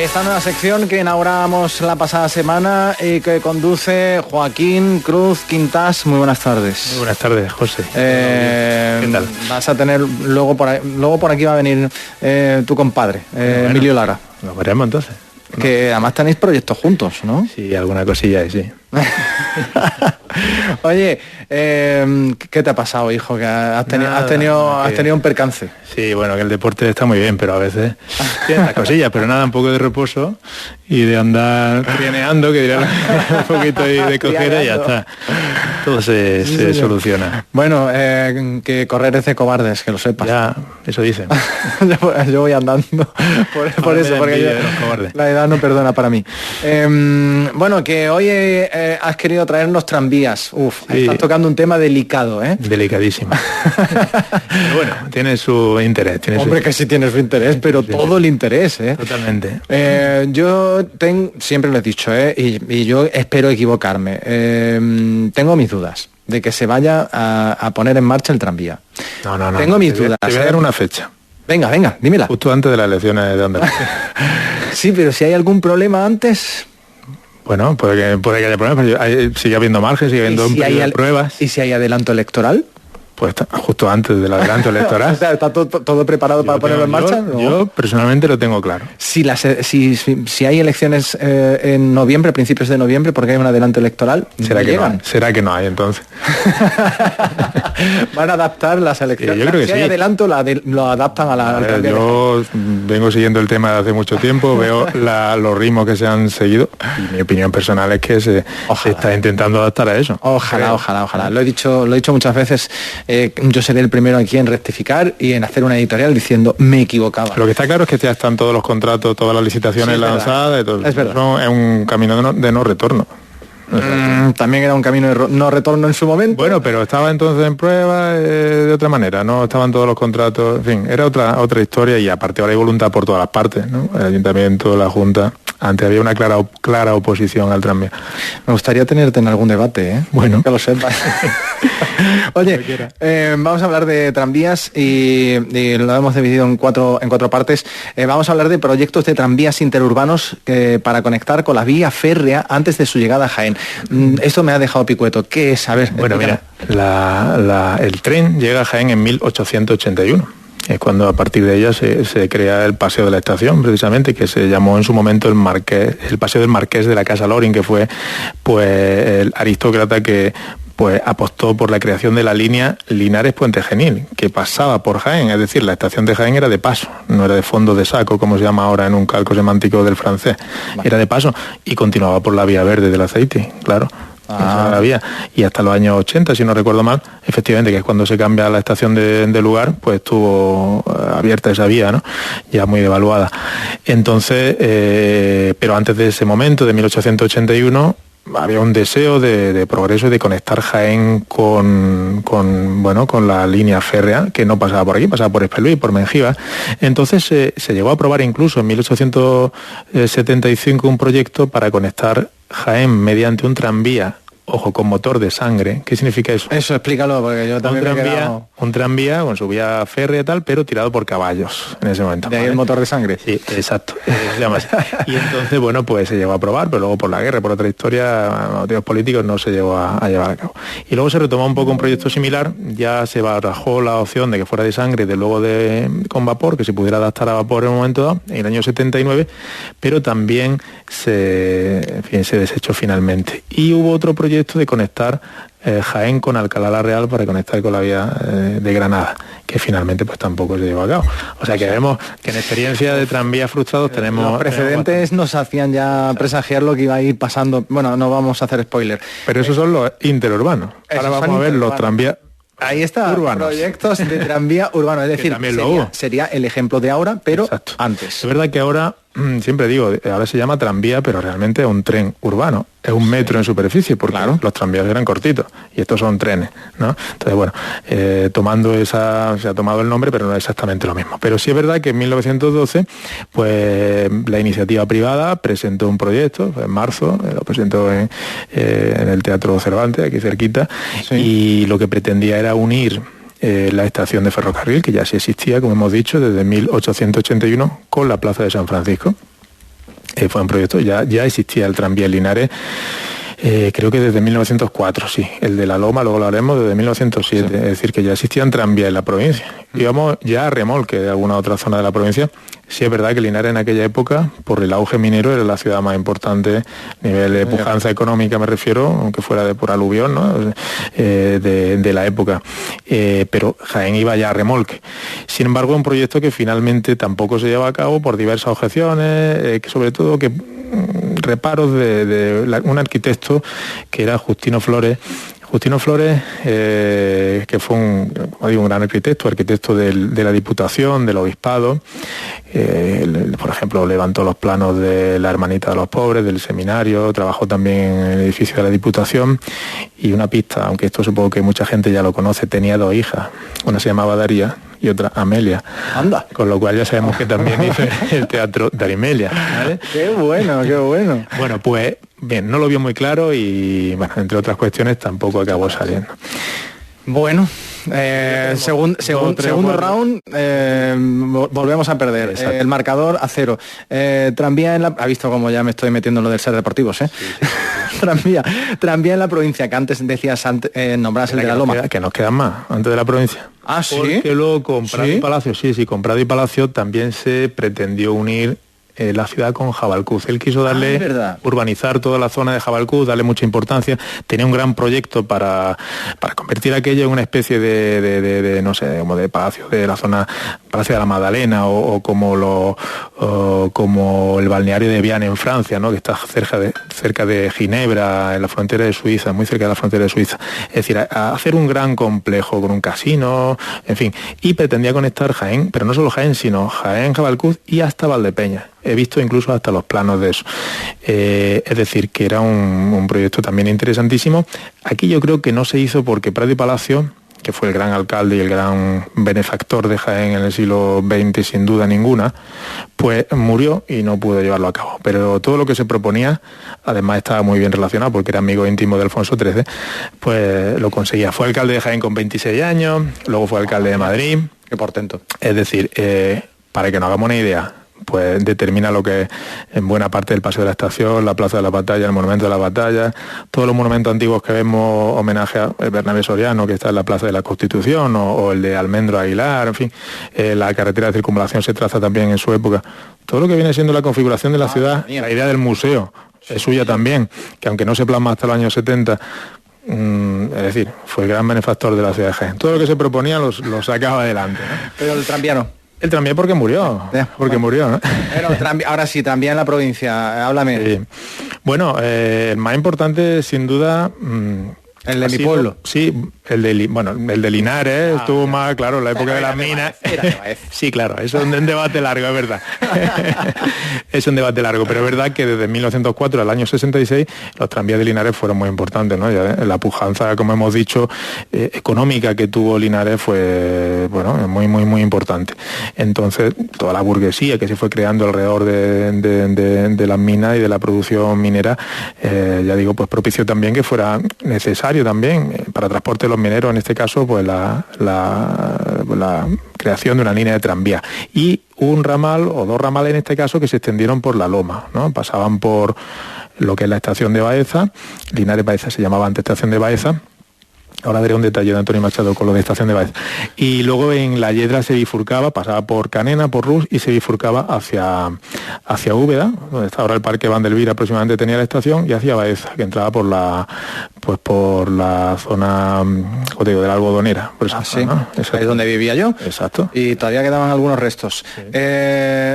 Esta nueva sección que inauguramos la pasada semana y que conduce Joaquín Cruz Quintás. Muy buenas tardes. Muy buenas tardes, José. ¿Qué tal? Vas a tener, luego por aquí va a venir tu compadre, Emilio Lara. Nos veremos entonces. Que además tenéis proyectos juntos, ¿no? Sí, alguna cosilla, sí. Oye, ¿qué te ha pasado, hijo? Que has tenido un percance. Sí, bueno, que el deporte está muy bien, pero a veces tiene las cosillas, pero nada, un poco de reposo y de andar trineando, que dirán un poquito de cojera y ya está. Todo se soluciona. Bueno, que correr es de cobardes, que lo sepas. Ya, eso dicen. yo voy andando por eso, porque la edad no perdona para mí. Bueno, que hoy has querido traernos tranvías. Uf, sí. Estás tocando un tema delicado, ¿eh? Delicadísimo. Pero bueno, tiene su interés. Que sí tiene su interés, pero sí, todo el interés, ¿eh? Totalmente. Yo siempre lo he dicho, y yo espero equivocarme. Tengo mis dudas de que se vaya a poner en marcha el tranvía. No. Tengo mis dudas. Te voy a dar una fecha. Venga, dímela. Justo antes de las elecciones de Andalucía. Sí, pero si hay algún problema antes... Bueno, puede que haya problemas, pero sigue habiendo margen, sigue habiendo pruebas. ¿Y si hay adelanto electoral? Pues justo antes del adelanto electoral. O sea, ¿está todo preparado para ponerlo en marcha? ¿No? Yo personalmente lo tengo claro. Si hay elecciones en noviembre, principios de noviembre, porque hay un adelanto electoral, ¿Será que no hay entonces? Van a adaptar las elecciones. Yo creo que si hay adelanto, lo adaptan al cambio. Yo vengo siguiendo el tema de hace mucho tiempo, veo los ritmos que se han seguido y mi opinión personal es que se está intentando adaptar a eso. Ojalá. Lo he dicho muchas veces. Yo seré el primero aquí en rectificar y en hacer una editorial diciendo me equivocaba. Lo que está claro es que ya están todos los contratos, todas las licitaciones lanzadas. Es verdad. Es un camino de no retorno. También era un camino de no retorno en su momento. Bueno, pero estaba entonces en prueba de otra manera, no estaban todos los contratos, en fin, era otra historia y aparte ahora hay voluntad por todas las partes, ¿no? El ayuntamiento, la Junta. Antes había una clara oposición al tranvía. Me gustaría tenerte en algún debate, ¿eh? Bueno. Que lo sepas. Oye, vamos a hablar de tranvías y lo hemos dividido en cuatro partes. Vamos a hablar de proyectos de tranvías interurbanos para conectar con la vía férrea antes de su llegada a Jaén. Esto me ha dejado picueto. ¿Qué es? A ver. Bueno, mira, el tren llega a Jaén en 1881. Es cuando a partir de ella se crea el Paseo de la Estación, precisamente, que se llamó en su momento el Paseo del Marqués de la Casa Loring, que fue pues el aristócrata que pues apostó por la creación de la línea Linares-Puente Genil, que pasaba por Jaén, es decir, la estación de Jaén era de paso, no era de fondo de saco, como se llama ahora en un calco semántico del francés, era de paso, y continuaba por la vía verde del aceite, claro. La vía. Y hasta los años 80, si no recuerdo mal, efectivamente, que es cuando se cambia la estación de lugar, pues estuvo abierta esa vía, ¿no? Ya muy devaluada. Entonces, pero antes de ese momento, de 1881, había un deseo de progreso y de conectar Jaén con la línea férrea, que no pasaba por aquí, pasaba por Espelví, por Mengíbar. Entonces se llegó a aprobar incluso en 1875 un proyecto para conectar Jaén mediante un tranvía, ojo, con motor de sangre. ¿Qué significa eso? Eso, explícalo, porque yo también un tranvía con su vía férrea y tal, pero tirado por caballos en ese momento. ¿De ahí el motor de sangre? Sí, exacto. Se llama así. Y entonces, bueno, pues se llegó a aprobar, pero luego por la guerra, por otra historia, motivos políticos, no se llegó a llevar a cabo. Y luego se retomó un poco un proyecto similar, ya se barajó la opción de que fuera de sangre y de luego con vapor, que se pudiera adaptar a vapor en un momento dado, en el año 79, pero también se desechó finalmente. Y hubo otro proyecto de conectar Jaén con Alcalá la Real para conectar con la vía de Granada, que finalmente pues tampoco se llevó a cabo. O sea que vemos que en experiencia de tranvías frustrados tenemos... Los precedentes nos hacían ya presagiar lo que iba a ir pasando. Bueno, no vamos a hacer spoiler. Pero esos son los interurbanos. Ahora vamos a ver los tranvías... Ahí está, urbanos. Proyectos de tranvía urbano, es decir, sería el ejemplo de ahora, pero exacto. Antes. Es verdad que ahora, siempre digo, ahora se llama tranvía, pero realmente es un tren urbano, es un metro en superficie, porque los tranvías eran cortitos, y estos son trenes, ¿no? Entonces, bueno, se ha tomado el nombre, pero no es exactamente lo mismo. Pero sí es verdad que en 1912, pues la iniciativa privada presentó un proyecto, en marzo, lo presentó en el Teatro Cervantes, aquí cerquita, y lo que pretendía era unir la estación de ferrocarril, que ya sí existía, como hemos dicho, desde 1881, con la Plaza de San Francisco. fue un proyecto, ya existía el tranvía en Linares. Creo que desde 1904, sí. El de la Loma, luego lo haremos, desde 1907. Sí. Es decir, que ya existían tranvías en la provincia. Íbamos ya a remolque de alguna otra zona de la provincia. Sí es verdad que Linares en aquella época, por el auge minero, era la ciudad más importante a nivel de pujanza económica, me refiero, aunque fuera por aluvión, ¿no? de la época. Pero Jaén iba ya a remolque. Sin embargo, un proyecto que finalmente tampoco se lleva a cabo por diversas objeciones, sobre todo que reparos de un arquitecto que era Justino Flores. Justino Flores, que fue un gran arquitecto de la Diputación, del Obispado. Por ejemplo, levantó los planos de la Hermanita de los Pobres, del seminario, trabajó también en el edificio de la Diputación. Y una pista, aunque esto supongo que mucha gente ya lo conoce, tenía 2 hijas. Una se llamaba Daría y otra Amelia. Anda. Con lo cual ya sabemos que también hizo el teatro Darimelia, ¿vale? Qué bueno, qué bueno. Bueno, pues bien, no lo vio muy claro y, bueno, entre otras cuestiones tampoco acabó saliendo. Bueno, segundo round, volvemos a perder. El marcador a 0. Tranvía en la... Ha visto como ya me estoy metiendo en lo del ser deportivos, ¿eh? Sí. tranvía en la provincia, que antes decías, nombrás el de la Loma. Que nos quedan más, antes de la provincia. Ah, ¿sí? Porque luego con Prado y Palacio, con Prado y Palacio también se pretendió unir la ciudad con Jabalcuz. Él quiso urbanizar toda la zona de Jabalcuz, darle mucha importancia. Tenía un gran proyecto para convertir aquello en una especie de no sé, como de palacio de la zona, Palacio de la Magdalena o como el balneario de Viana en Francia, ¿no? Que está cerca de Ginebra, en la frontera de Suiza, muy cerca de la frontera de Suiza. Es decir, a hacer un gran complejo con un casino, en fin. Y pretendía conectar Jaén, pero no solo Jaén, sino Jaén, Jabalcuz y hasta Valdepeñas. He visto incluso hasta los planos de eso. Es decir, que era un proyecto también interesantísimo. Aquí yo creo que no se hizo porque Prado y Palacio, que fue el gran alcalde y el gran benefactor de Jaén en el siglo XX sin duda ninguna, pues murió y no pudo llevarlo a cabo. Pero todo lo que se proponía, además estaba muy bien relacionado porque era amigo íntimo de Alfonso XIII, pues lo conseguía. Fue alcalde de Jaén con 26 años, luego fue alcalde de Madrid. Qué portento. Es decir, para que nos hagamos una idea, pues determina lo que es en buena parte del Paseo de la Estación, la Plaza de la Batalla, el Monumento de la Batalla, todos los monumentos antiguos que vemos, homenaje a Bernabé Soriano, que está en la Plaza de la Constitución, o el de Almendro Aguilar, en fin, la carretera de circunvalación se traza también en su época. Todo lo que viene siendo la configuración de la ciudad, la idea del museo, es suya también, que aunque no se plasma hasta los años 70, es decir, fue el gran benefactor de la ciudad de Jaén. Todo lo que se proponía lo sacaba adelante, ¿no? Pero el tranvía no. El tranvía porque murió, murió, ¿no? Pero ahora sí, tranvía en la provincia, háblame. Sí. Bueno, el más importante, sin duda... el de mi pueblo. Sí, el de Linares estuvo más, claro, en la época de las minas. Sí, claro, eso es un debate largo, es verdad. Es un debate largo, pero es verdad que desde 1904 al año 66 los tranvías de Linares fueron muy importantes, ¿no? Ya, la pujanza, como hemos dicho, económica que tuvo Linares fue, bueno, muy, muy, muy importante. Entonces, toda la burguesía que se fue creando alrededor de las minas y de la producción minera, ya digo, pues propició también que fuera necesario también para transporte de los mineros, en este caso, pues la creación de una línea de tranvía y un ramal o 2 ramales en este caso que se extendieron por la Loma, ¿no? Pasaban por lo que es la estación de Baeza. Linares Baeza se llamaba antes estación de Baeza. Ahora daré un detalle de Antonio Machado con lo de estación de Baeza. Y luego en La Yedra se bifurcaba, pasaba por Canena, por Rus, y se bifurcaba hacia Úbeda, donde está ahora el Parque Vandelvir, aproximadamente tenía la estación, y hacia Baeza, que entraba por la zona, como te digo, de la Algodonera. Por esa zona, ¿no? Es donde vivía yo. Exacto. Y todavía quedaban algunos restos. Sí.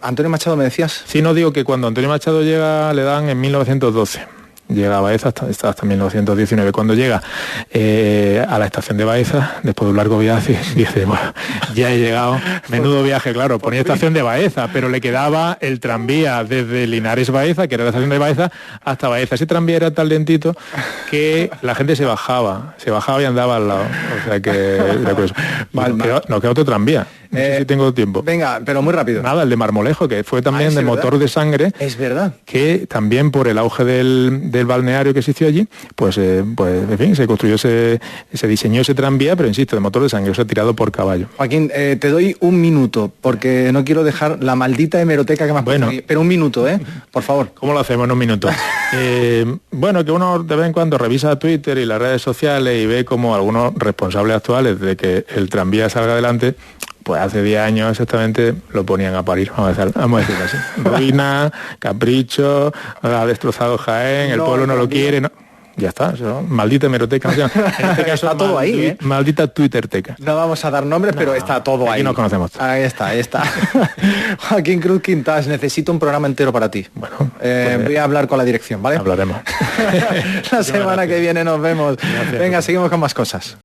Antonio Machado, ¿me decías? Sí, no, digo que cuando Antonio Machado llega, le dan en 1912. Llega a Baeza hasta 1919. Cuando llega a la estación de Baeza, después de un largo viaje, dice, bueno, ya he llegado, menudo viaje, claro, ponía estación de Baeza, pero le quedaba el tranvía desde Linares Baeza, que era la estación de Baeza, hasta Baeza. Ese tranvía era tan lentito que la gente se bajaba y andaba al lado. O sea que nos queda otro tranvía. No sé si tengo tiempo. Venga, pero muy rápido. Nada, el de Marmolejo, que fue también de motor de sangre. Es verdad. Que también por el auge del del balneario que existió allí, pues en fin, se construyó se diseñó ese tranvía, pero insisto, de motor de sangre, o sea, tirado por caballo. Joaquín, te doy un minuto, porque no quiero dejar la maldita hemeroteca que me has puesto aquí, pero un minuto, por favor. ¿Cómo lo hacemos en un minuto? Bueno, que uno de vez en cuando revisa Twitter y las redes sociales y ve como algunos responsables actuales de que el tranvía salga adelante, pues hace 10 años exactamente lo ponían a parir, vamos a decirlo así. Ruina, capricho, ha destrozado Jaén, el pueblo no lo quiere, no. Ya está, eso, maldita hemeroteca. O sea, en este caso está todo ahí, maldita Twitterteca. No vamos a dar nombres, pero está todo ahí. Aquí nos conocemos. Ahí está. Joaquín Cruz Quintas, necesito un programa entero para ti. Bueno, voy a hablar con la dirección, ¿vale? Hablaremos. La semana que viene nos vemos. Gracias. Venga, seguimos con más cosas.